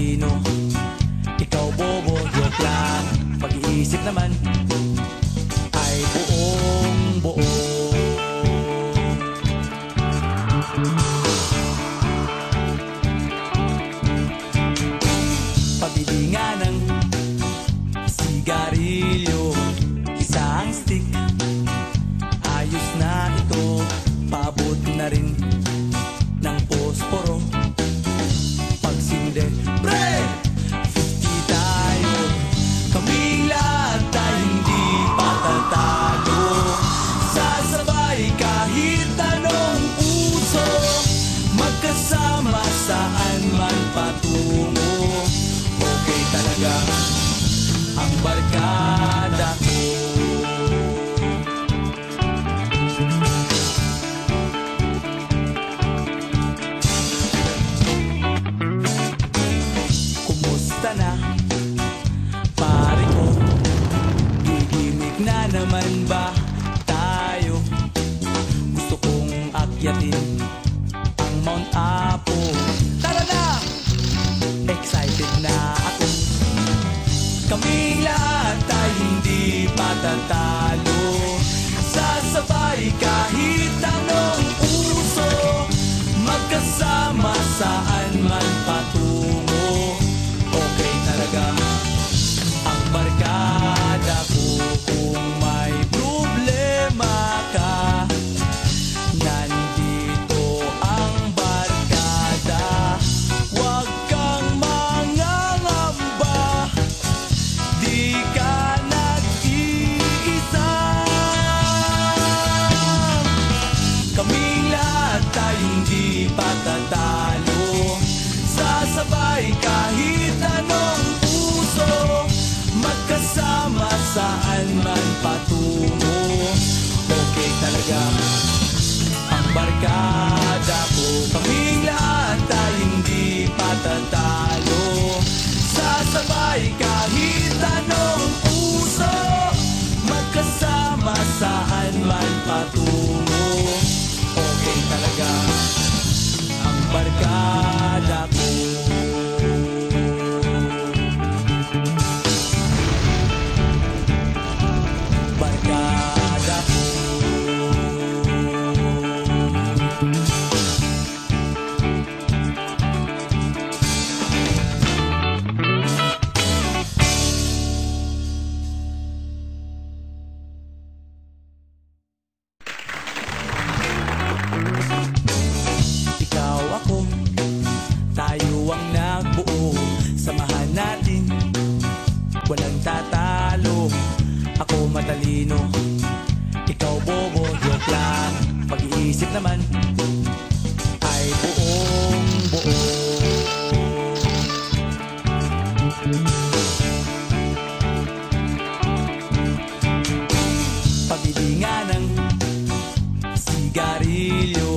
matalino, ikaw bobo, joke lang. Pag-iisip naman ay buong buo. Pabili nga ng sigarilyo, isang stick, ayos na ito. Paabot na rin ng posporo. Pagsinde, pre! 50 tayo, kaming lahat ay hindi patatalo. Sasabay kahit anong uso, magkasama saan man patungo. Okay talaga ang barkada ko. Kumusta na, pare ko? Gigimik na naman ba tayo? Gusto kong akyatin ang Mount Apo. Tara na! Excited na ako. Kaming lahat ay hindi patatalo. Sasabay kahit anong uso, magkasama saan man patungo. Okay talaga ang barkada ko. Kung may problema ka, nandito ang barkada. Huwag kang mangangamba, di ka nag-iisa. Kaming lahat ay hindi patatalo. Sasabay kahit anong uso, magkasama saan man patungo. Okay talaga ang barkada ko. Kaming lahat ay hindi patatalo. Sasabay kahit anong uso, magkasama saan man patungo. Okay talaga ang barkada ko. Barkada ko. Ikaw, ako, tayo ang nagbuo. Samahan natin, walang tatalo. Ako matalino, ikaw bobo, joke lang. Pag-iisip naman ay buong buo. Pabili nga ng sigarilyo,